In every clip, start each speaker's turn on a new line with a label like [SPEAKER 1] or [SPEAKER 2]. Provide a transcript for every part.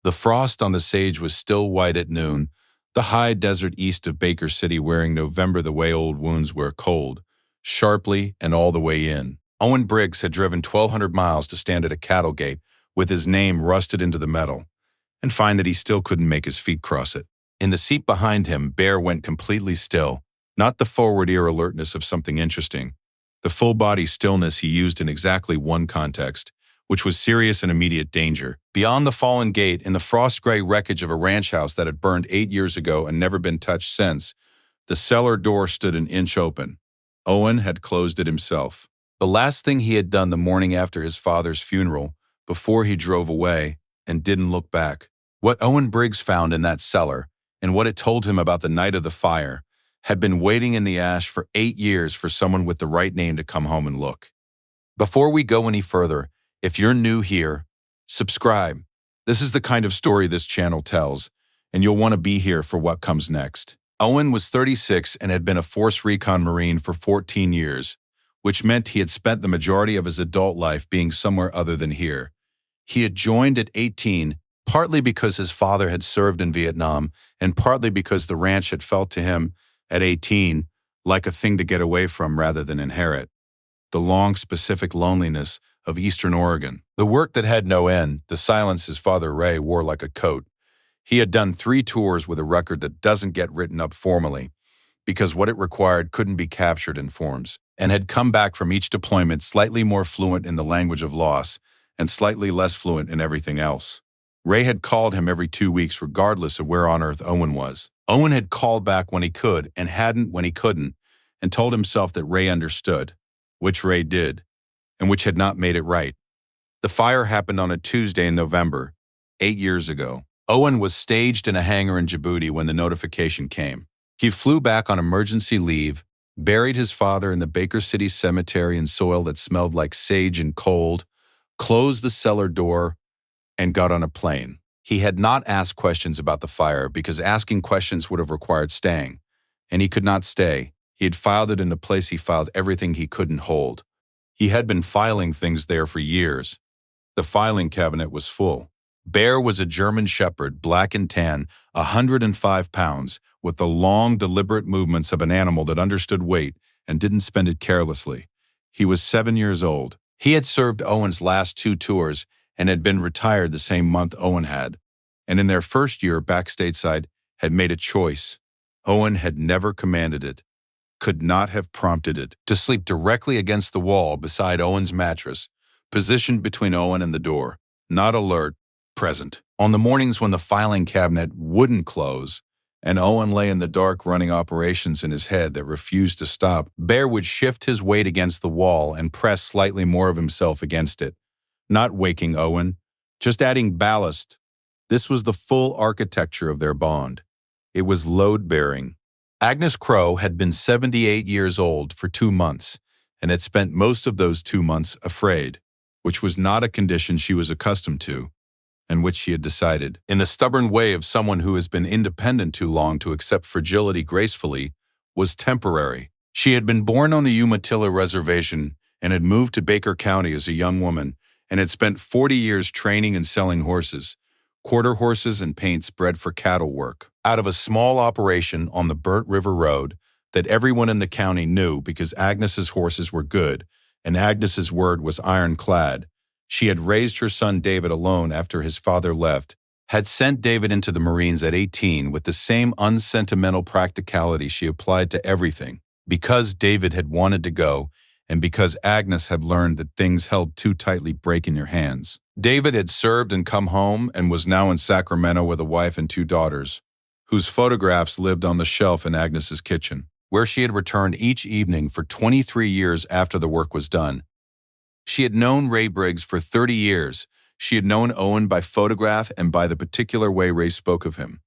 [SPEAKER 1] The frost on the sage was still white at noon, the high desert east of Baker City wearing November the way old wounds wear cold, sharply and all the way in. Owen Briggs had driven 1,200 miles to stand at a cattle gate with his name rusted into the metal, and find that he still couldn't make his feet cross it. In the seat behind him, Bear went completely still, not the forward ear alertness of something interesting, the full-body stillness he used in exactly one context, which was serious and immediate danger. Beyond the fallen gate, in the frost-gray wreckage of a ranch house that had burned 8 years ago and never been touched since, the cellar door stood an inch open. Owen had closed it himself. The last thing he had done the morning after his father's funeral, before he drove away, and didn't look back. What Owen Briggs found in that cellar, and what it told him about the night of the fire, had been waiting in the ash for 8 years for someone with the right name to come home and look. Before we go any further, if you're new here, subscribe. This is the kind of story this channel tells, and you'll want to be here for what comes next. Owen was 36 and had been a Force Recon Marine for 14 years, which meant he had spent the majority of his adult life being somewhere other than here. He had joined at 18, partly because his father had served in Vietnam, and partly because the ranch had felt to him, at 18, like a thing to get away from rather than inherit. The long, specific loneliness of Eastern Oregon. The work that had no end, the silence his father Ray wore like a coat. He had done 3 tours with a record that doesn't get written up formally, because what it required couldn't be captured in forms, and had come back from each deployment slightly more fluent in the language of loss and slightly less fluent in everything else. Ray had called him every 2 weeks regardless of where on earth Owen was. Owen had called back when he could and hadn't when he couldn't, and told himself that Ray understood, which Ray did, and which had not made it right. The fire happened on a Tuesday in November, 8 years ago. Owen was staged in a hangar in Djibouti when the notification came. He flew back on emergency leave, buried his father in the Baker City cemetery in soil that smelled like sage and cold, closed the cellar door, and got on a plane. He had not asked questions about the fire because asking questions would have required staying, and he could not stay. He had filed it in a place he filed everything he couldn't hold. He had been filing things there for years. The filing cabinet was full. Bear was a German shepherd, black and tan, 105 pounds, with the long, deliberate movements of an animal that understood weight and didn't spend it carelessly. He was 7 years old. He had served Owen's last 2 tours and had been retired the same month Owen had, and in their first year back stateside had made a choice. Owen had never commanded it, could not have prompted it, to sleep directly against the wall beside Owen's mattress, positioned between Owen and the door, not alert, present. On the mornings when the filing cabinet wouldn't close, and Owen lay in the dark running operations in his head that refused to stop, Bear would shift his weight against the wall and press slightly more of himself against it, not waking Owen, just adding ballast. This was the full architecture of their bond. It was load-bearing. Agnes Crow had been 78 years old for 2 months, and had spent most of those 2 months afraid, which was not a condition she was accustomed to, and which she had decided, in the stubborn way of someone who has been independent too long to accept fragility gracefully, was temporary. She had been born on the Umatilla Reservation and had moved to Baker County as a young woman, and had spent 40 years training and selling horses, quarter horses and paints bred for cattle work, out of a small operation on the Burnt River Road that everyone in the county knew because Agnes's horses were good, and Agnes's word was ironclad. She had raised her son David alone after his father left, had sent David into the Marines at 18 with the same unsentimental practicality she applied to everything, because David had wanted to go, and because Agnes had learned that things held too tightly break in your hands. David had served and come home and was now in Sacramento with a wife and 2 daughters, whose photographs lived on the shelf in Agnes's kitchen, where she had returned each evening for 23 years after the work was done. She had known Ray Briggs for 30 years. She had known Owen by photograph and by the particular way Ray spoke of him,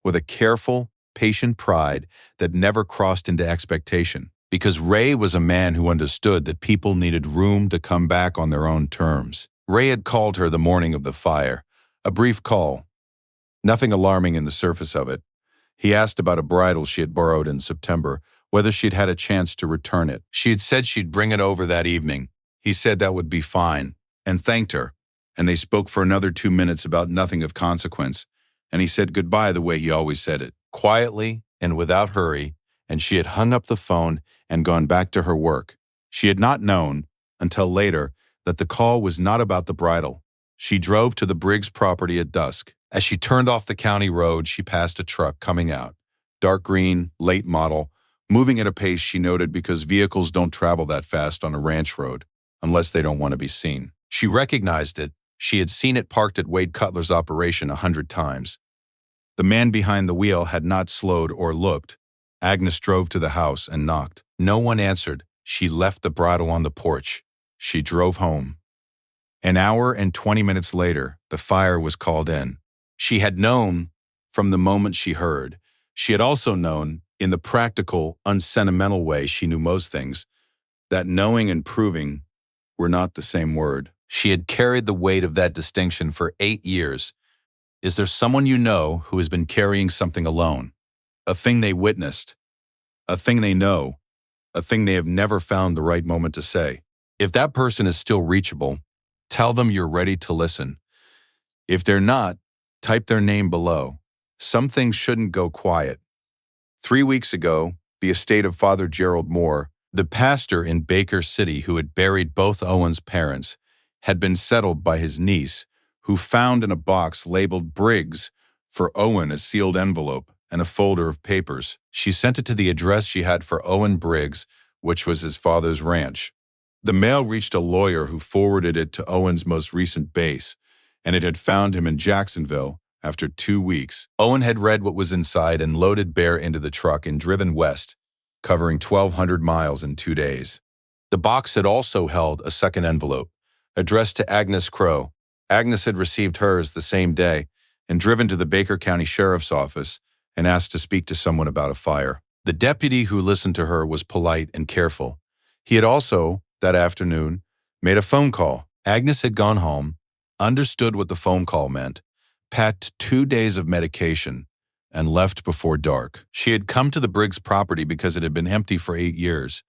[SPEAKER 1] with a careful, patient pride that never crossed into expectation, because Ray was a man who understood that people needed room to come back on their own terms. Ray had called her the morning of the fire, a brief call, nothing alarming in the surface of it. He asked about a bridle she had borrowed in September, whether she'd had a chance to return it. She had said she'd bring it over that evening. He said that would be fine, and thanked her, and they spoke for another 2 minutes about nothing of consequence, and he said goodbye the way he always said it, quietly and without hurry, and she had hung up the phone and gone back to her work. She had not known, until later, that the call was not about the bridal. She drove to the Briggs property at dusk. As she turned off the county road, she passed a truck coming out. Dark green, late model, moving at a pace she noted because vehicles don't travel that fast on a ranch road, unless they don't want to be seen. She recognized it. She had seen it parked at Wade Cutler's operation 100 times. The man behind the wheel had not slowed or looked. Agnes drove to the house and knocked. No one answered. She left the bridle on the porch. She drove home. An hour and 20 minutes later, the fire was called in. She had known from the moment she heard. She had also known, in the practical, unsentimental way she knew most things, that knowing and proving were not the same word. She had carried the weight of that distinction for 8 years. Is there someone you know who has been carrying something alone? A thing they witnessed, a thing they know, a thing they have never found the right moment to say. If that person is still reachable, tell them you're ready to listen. If they're not, type their name below. Some things shouldn't go quiet. 3 weeks ago, the estate of Father Gerald Moore, the pastor in Baker City who had buried both Owen's parents, had been settled by his niece, who found in a box labeled Briggs for Owen a sealed envelope and a folder of papers. She sent it to the address she had for Owen Briggs, which was his father's ranch. The mail reached a lawyer who forwarded it to Owen's most recent base, and it had found him in Jacksonville after 2 weeks. Owen had read what was inside and loaded Bear into the truck and driven west, covering 1,200 miles in 2 days. The box had also held a second envelope, addressed to Agnes Crow. Agnes had received hers the same day and driven to the Baker County Sheriff's Office and asked to speak to someone about a fire. The deputy who listened to her was polite and careful. He had also, that afternoon, made a phone call. Agnes had gone home, understood what the phone call meant, packed 2 days of medication, and left before dark. She had come to the Briggs property because it had been empty for 8 years,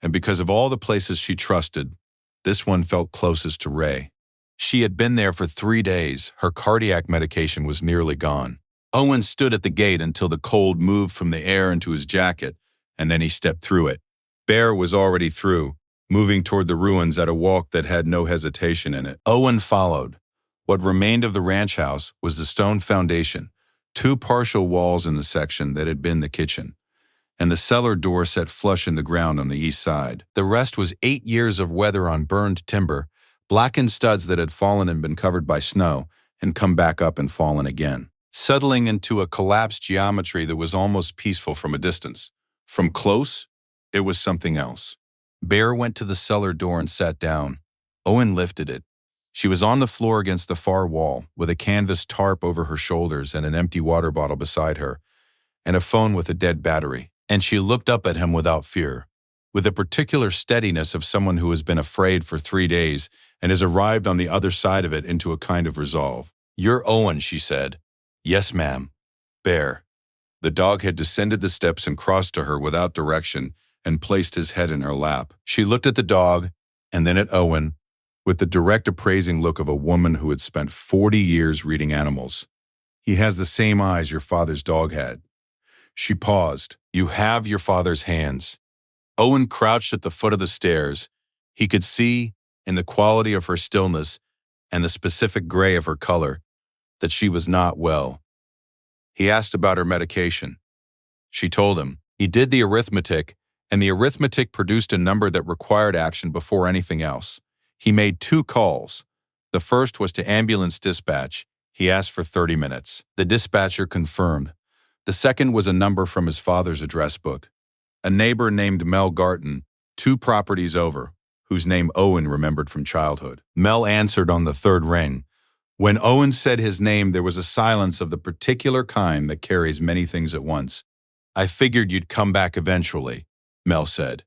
[SPEAKER 1] and because of all the places she trusted, this one felt closest to Ray. She had been there for 3 days. Her cardiac medication was nearly gone. Owen stood at the gate until the cold moved from the air into his jacket, and then he stepped through it. Bear was already through, moving toward the ruins at a walk that had no hesitation in it. Owen followed. What remained of the ranch house was the stone foundation, 2 partial walls in the section that had been the kitchen, and the cellar door set flush in the ground on the east side. The rest was 8 years of weather on burned timber, blackened studs that had fallen and been covered by snow, and come back up and fallen again, settling into a collapsed geometry that was almost peaceful from a distance. From close, it was something else. Bear went to the cellar door and sat down. Owen lifted it. She was on the floor against the far wall, with a canvas tarp over her shoulders and an empty water bottle beside her, and a phone with a dead battery. And she looked up at him without fear, with a particular steadiness of someone who has been afraid for 3 days and has arrived on the other side of it into a kind of resolve. "You're Owen," she said. "Yes, ma'am." "Bear." The dog had descended the steps and crossed to her without direction and placed his head in her lap. She looked at the dog and then at Owen with the direct appraising look of a woman who had spent 40 years reading animals. "He has the same eyes your father's dog had." She paused. "You have your father's hands." Owen crouched at the foot of the stairs. He could see, in the quality of her stillness and the specific gray of her color, that she was not well. He asked about her medication. She told him. He did the arithmetic, and the arithmetic produced a number that required action before anything else. He made 2 calls. The first was to ambulance dispatch. He asked for 30 minutes. The dispatcher confirmed. The second was a number from his father's address book. A neighbor named Mel Garton, 2 properties over, whose name Owen remembered from childhood. Mel answered on the 3rd ring. When Owen said his name, there was a silence of the particular kind that carries many things at once. "I figured you'd come back eventually," Mel said.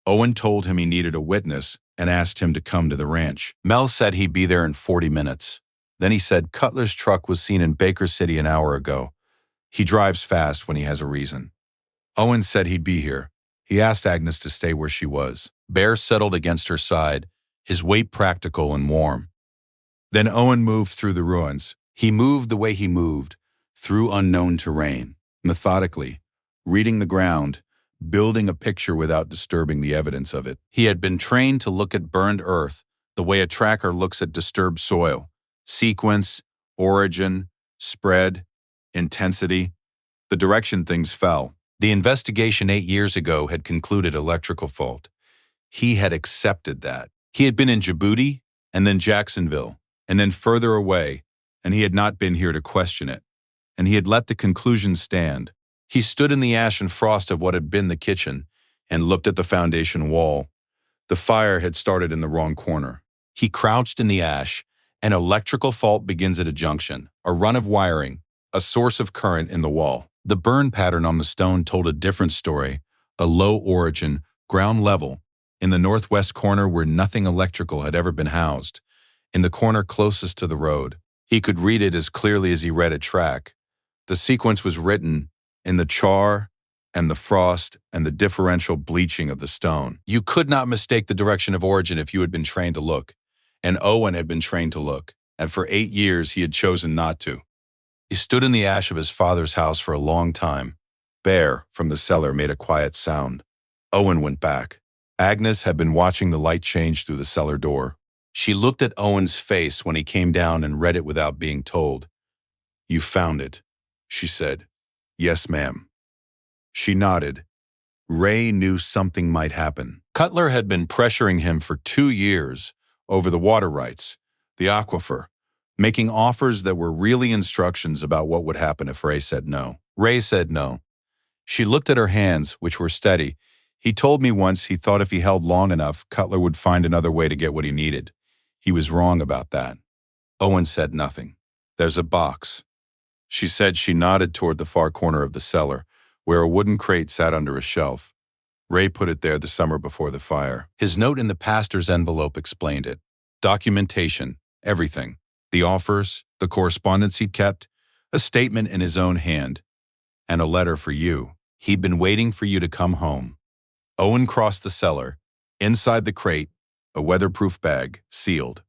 [SPEAKER 1] Owen told him he needed a witness and asked him to come to the ranch. Mel said he'd be there in 40 minutes. Then he said Cutler's truck was seen in Baker City an hour ago. He drives fast when he has a reason. Owen said he'd be here. He asked Agnes to stay where she was. Bear settled against her side, his weight practical and warm. Then Owen moved through the ruins. He moved the way he moved, through unknown terrain, methodically, reading the ground, building a picture without disturbing the evidence of it. He had been trained to look at burned earth the way a tracker looks at disturbed soil. Sequence, origin, spread, intensity, the direction things fell. The investigation 8 years ago had concluded electrical fault. He had accepted that. He had been in Djibouti, and then Jacksonville, and then further away, and he had not been here to question it. And he had let the conclusion stand. He stood in the ash and frost of what had been the kitchen and looked at the foundation wall. The fire had started in the wrong corner. He crouched in the ash. An electrical fault begins at a junction, a run of wiring, a source of current in the wall. The burn pattern on the stone told a different story, a low origin, ground level, in the northwest corner where nothing electrical had ever been housed, in the corner closest to the road. He could read it as clearly as he read a track. The sequence was written in the char and the frost and the differential bleaching of the stone. You could not mistake the direction of origin if you had been trained to look. And Owen had been trained to look, and for 8 years he had chosen not to. He stood in the ash of his father's house for a long time. Bear, from the cellar, made a quiet sound. Owen went back. Agnes had been watching the light change through the cellar door. She looked at Owen's face when he came down and read it without being told. "You found it," she said. "Yes, ma'am." She nodded. Ray knew something might happen. Cutler had been pressuring him for 2 years over the water rights, the aquifer, making offers that were really instructions about what would happen if Ray said no. Ray said no. She looked at her hands, which were steady. He told me once he thought if he held long enough, Cutler would find another way to get what he needed. He was wrong about that. Owen said nothing. "There's a box." She said. She nodded toward the far corner of the cellar, where a wooden crate sat under a shelf. Ray put it there the summer before the fire. His note in the pastor's envelope explained it. Documentation, everything. The offers, the correspondence he'd kept, a statement in his own hand, and a letter for you. He'd been waiting for you to come home. Owen crossed the cellar. Inside the crate, a weatherproof bag, sealed.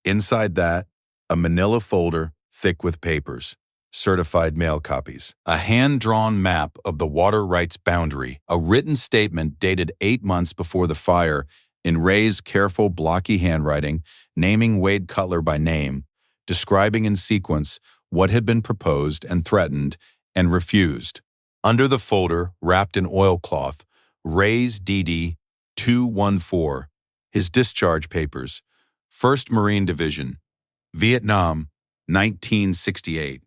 [SPEAKER 1] Inside that, a manila folder thick with papers. Certified mail copies, a hand-drawn map of the water rights boundary, a written statement dated 8 months before the fire in Ray's careful, blocky handwriting, naming Wade Cutler by name, describing in sequence what had been proposed and threatened and refused. Under the folder, wrapped in oilcloth, Ray's DD 214, his discharge papers, 1st Marine Division, Vietnam, 1968.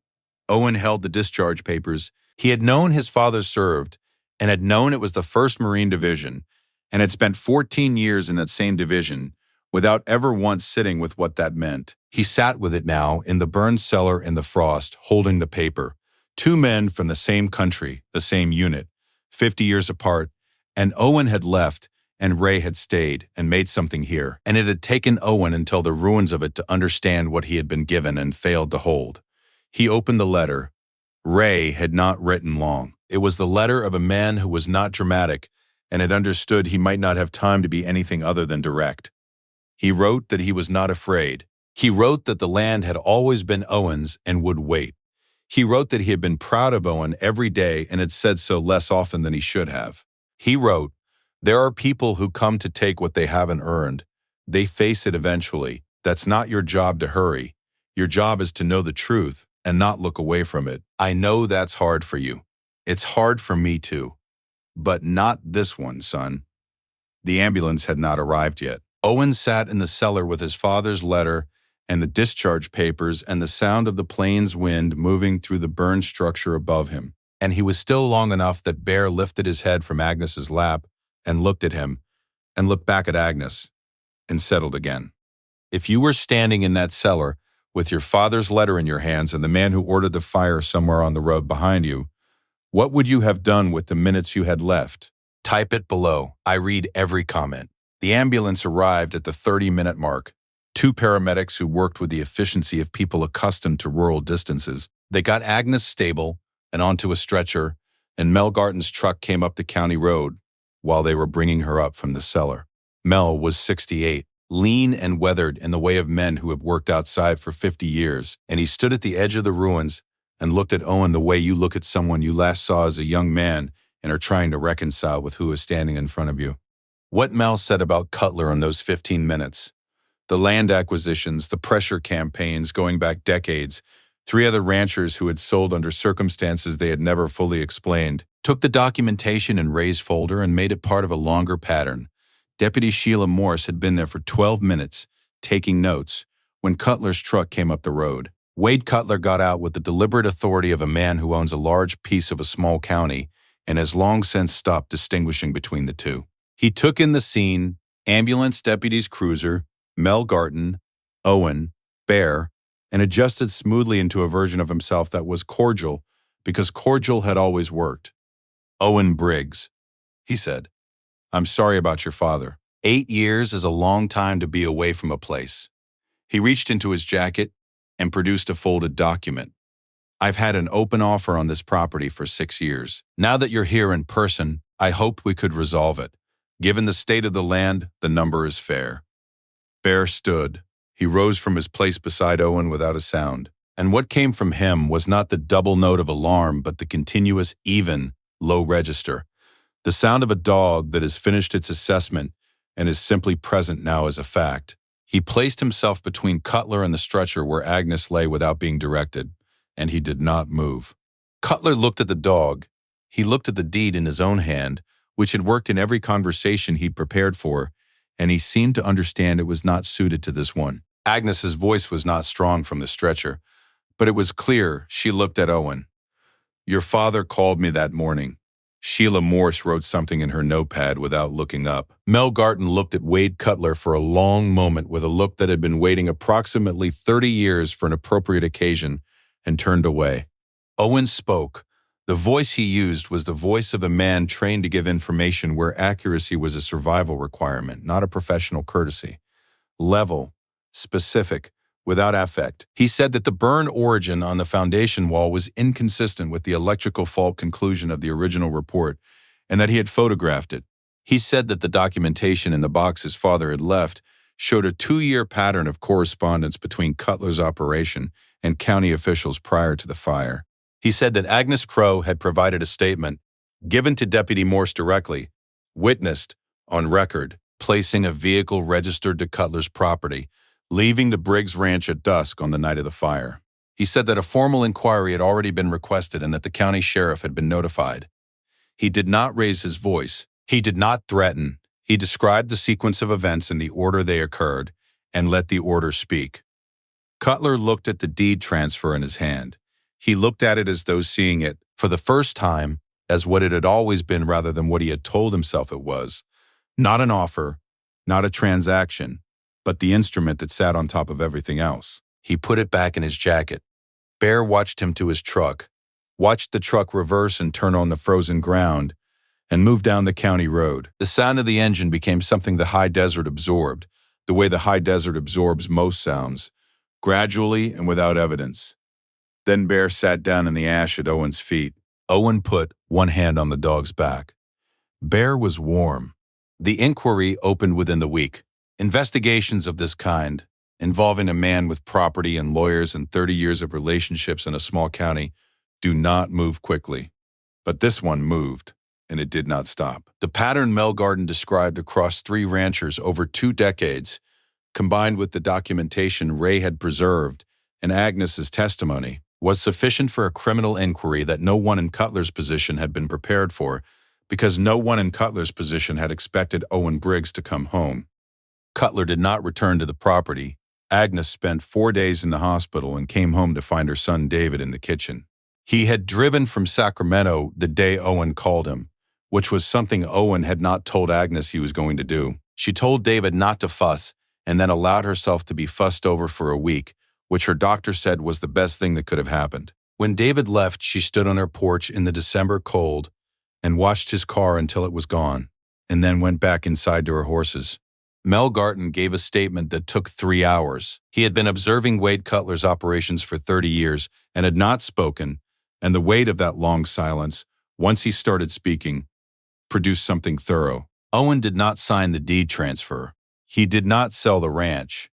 [SPEAKER 1] Owen held the discharge papers. He had known his father served and had known it was the 1st Marine Division and had spent 14 years in that same division without ever once sitting with what that meant. He sat with it now in the burned cellar in the frost, holding the paper. 2 men from the same country, the same unit, 50 years apart, and Owen had left and Ray had stayed and made something here. And it had taken Owen until the ruins of it to understand what he had been given and failed to hold. He opened the letter. Ray had not written long. It was the letter of a man who was not dramatic and had understood he might not have time to be anything other than direct. He wrote that he was not afraid. He wrote that the land had always been Owen's and would wait. He wrote that he had been proud of Owen every day and had said so less often than he should have. He wrote, "There are people who come to take what they haven't earned. They face it eventually. That's not your job to hurry. Your job is to know the truth and not look away from it. I know that's hard for you. It's hard for me too. But not this one, son." The ambulance had not arrived yet. Owen sat in the cellar with his father's letter and the discharge papers and the sound of the plane's wind moving through the burned structure above him. And he was still long enough that Bear lifted his head from Agnes's lap and looked at him, and looked back at Agnes, and settled again. If you were standing in that cellar with your father's letter in your hands and the man who ordered the fire somewhere on the road behind you, what would you have done with the minutes you had left? Type it below. I read every comment. The ambulance arrived at the 30-minute mark. 2 paramedics who worked with the efficiency of people accustomed to rural distances. They got Agnes stable and onto a stretcher, and Mel Garton's truck came up the county road while they were bringing her up from the cellar. Mel was 68. lean and weathered in the way of men who have worked outside for 50 years, and he stood at the edge of the ruins and looked at Owen the way you look at someone you last saw as a young man and are trying to reconcile with who is standing in front of you. What Mel said about Cutler in those 15 minutes, the land acquisitions, the pressure campaigns going back decades, three other ranchers who had sold under circumstances they had never fully explained, took the documentation in Ray's folder and made it part of a longer pattern. Deputy Sheila Morse had been there for 12 minutes, taking notes, when Cutler's truck came up the road. Wade Cutler got out with the deliberate authority of a man who owns a large piece of a small county and has long since stopped distinguishing between the two. He took in the scene, ambulance deputy's cruiser, Mel Garton, Owen, Bear, and adjusted smoothly into a version of himself that was cordial because cordial had always worked. "Owen Briggs," he said. "I'm sorry about your father. 8 years is a long time to be away from a place." He reached into his jacket and produced a folded document. "I've had an open offer on this property for 6 years. Now that you're here in person, I hoped we could resolve it. Given the state of the land, the number is fair." Bear stood. He rose from his place beside Owen without a sound. And what came from him was not the double note of alarm, but the continuous, even, low register. The sound of a dog that has finished its assessment and is simply present now as a fact. He placed himself between Cutler and the stretcher where Agnes lay without being directed, and he did not move. Cutler looked at the dog. He looked at the deed in his own hand, which had worked in every conversation he'd prepared for, and he seemed to understand it was not suited to this one. Agnes's voice was not strong from the stretcher, but it was clear. She looked at Owen. "Your father called me that morning." Sheila Morse wrote something in her notepad without looking up. Mel Garton looked at Wade Cutler for a long moment with a look that had been waiting approximately 30 years for an appropriate occasion and turned away. Owen spoke. The voice he used was the voice of a man trained to give information where accuracy was a survival requirement, not a professional courtesy. Level, specific, without affect. He said that the burn origin on the foundation wall was inconsistent with the electrical fault conclusion of the original report, and that he had photographed it. He said that the documentation in the box his father had left showed a 2-year pattern of correspondence between Cutler's operation and county officials prior to the fire. He said that Agnes Crow had provided a statement, given to Deputy Morse directly, witnessed, on record, placing a vehicle registered to Cutler's property, leaving the Briggs Ranch at dusk on the night of the fire. He said that a formal inquiry had already been requested and that the county sheriff had been notified. He did not raise his voice. He did not threaten. He described the sequence of events in the order they occurred and let the order speak. Cutler looked at the deed transfer in his hand. He looked at it as though seeing it, for the first time, as what it had always been rather than what he had told himself it was. Not an offer, not a transaction, but the instrument that sat on top of everything else. He put it back in his jacket. Bear watched him to his truck, watched the truck reverse and turn on the frozen ground, and move down the county road. The sound of the engine became something the high desert absorbed, the way the high desert absorbs most sounds, gradually and without evidence. Then Bear sat down in the ash at Owen's feet. Owen put one hand on the dog's back. Bear was warm. The inquiry opened within the week. Investigations of this kind, involving a man with property and lawyers and 30 years of relationships in a small county, do not move quickly. But this one moved, and it did not stop. The pattern Mel Garton described across 3 ranchers over 2 decades, combined with the documentation Ray had preserved and Agnes's testimony, was sufficient for a criminal inquiry that no one in Cutler's position had been prepared for, because no one in Cutler's position had expected Owen Briggs to come home. Cutler did not return to the property. Agnes spent 4 days in the hospital and came home to find her son David in the kitchen. He had driven from Sacramento the day Owen called him, which was something Owen had not told Agnes he was going to do. She told David not to fuss and then allowed herself to be fussed over for a week, which her doctor said was the best thing that could have happened. When David left, she stood on her porch in the December cold and watched his car until it was gone, and then went back inside to her horses. Mel Garton gave a statement that took 3 hours. He had been observing Wade Cutler's operations for 30 years and had not spoken, and the weight of that long silence, once he started speaking, produced something thorough. Owen did not sign the deed transfer. He did not sell the ranch.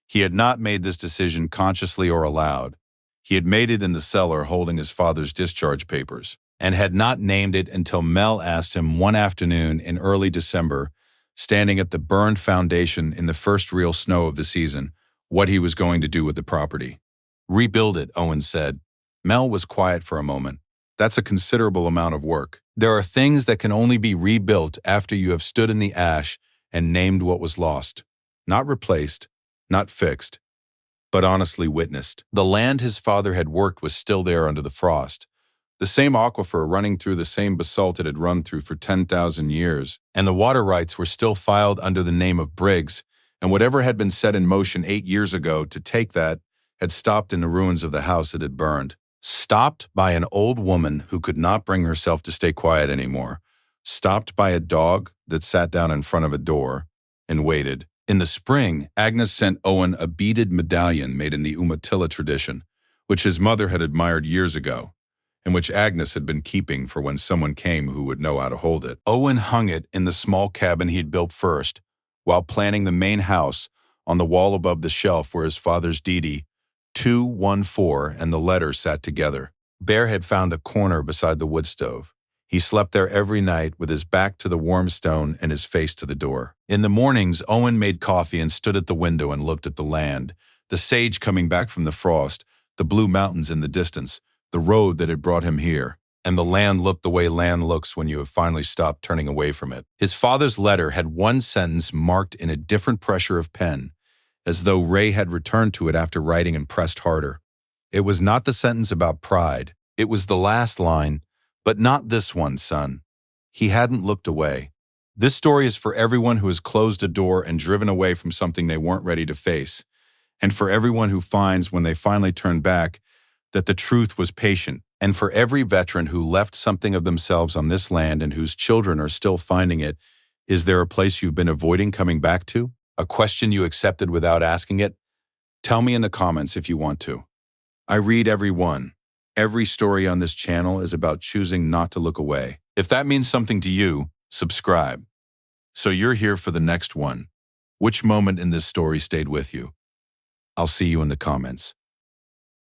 [SPEAKER 1] He had not made this decision consciously or aloud. He had made it in the cellar holding his father's discharge papers, and had not named it until Mel asked him one afternoon in early December, standing at the burned foundation in the first real snow of the season, what he was going to do with the property. Rebuild it, Owen said. Mel was quiet for a moment. That's a considerable amount of work. There are things that can only be rebuilt after you have stood in the ash and named what was lost. Not replaced, not fixed, but honestly witnessed. The land his father had worked was still there under the frost. The same aquifer running through the same basalt it had run through for 10,000 years, and the water rights were still filed under the name of Briggs, and whatever had been set in motion 8 years ago to take that had stopped in the ruins of the house it had burned. Stopped by an old woman who could not bring herself to stay quiet anymore. Stopped by a dog that sat down in front of a door and waited. In the spring, Agnes sent Owen a beaded medallion made in the Umatilla tradition, which his mother had admired years ago, and which Agnes had been keeping for when someone came who would know how to hold it. Owen hung it in the small cabin he'd built first, while planning the main house on the wall above the shelf where his father's deed 214 and the letter sat together. Bear had found a corner beside the wood stove. He slept there every night with his back to the warm stone and his face to the door. In the mornings, Owen made coffee and stood at the window and looked at the land, the sage coming back from the frost, the blue mountains in the distance, the road that had brought him here. And the land looked the way land looks when you have finally stopped turning away from it. His father's letter had one sentence marked in a different pressure of pen, as though Ray had returned to it after writing and pressed harder. It was not the sentence about pride. It was the last line, but not this one, son. He hadn't looked away. This story is for everyone who has closed a door and driven away from something they weren't ready to face, and for everyone who finds, when they finally turn back, that the truth was patient, and for every veteran who left something of themselves on this land and whose children are still finding it. Is there a place you've been avoiding coming back to? A question you accepted without asking it? Tell me in the comments if you want to. I read every one. Every story on this channel is about choosing not to look away. If that means something to you, subscribe. So you're here for the next one. Which moment in this story stayed with you? I'll see you in the comments.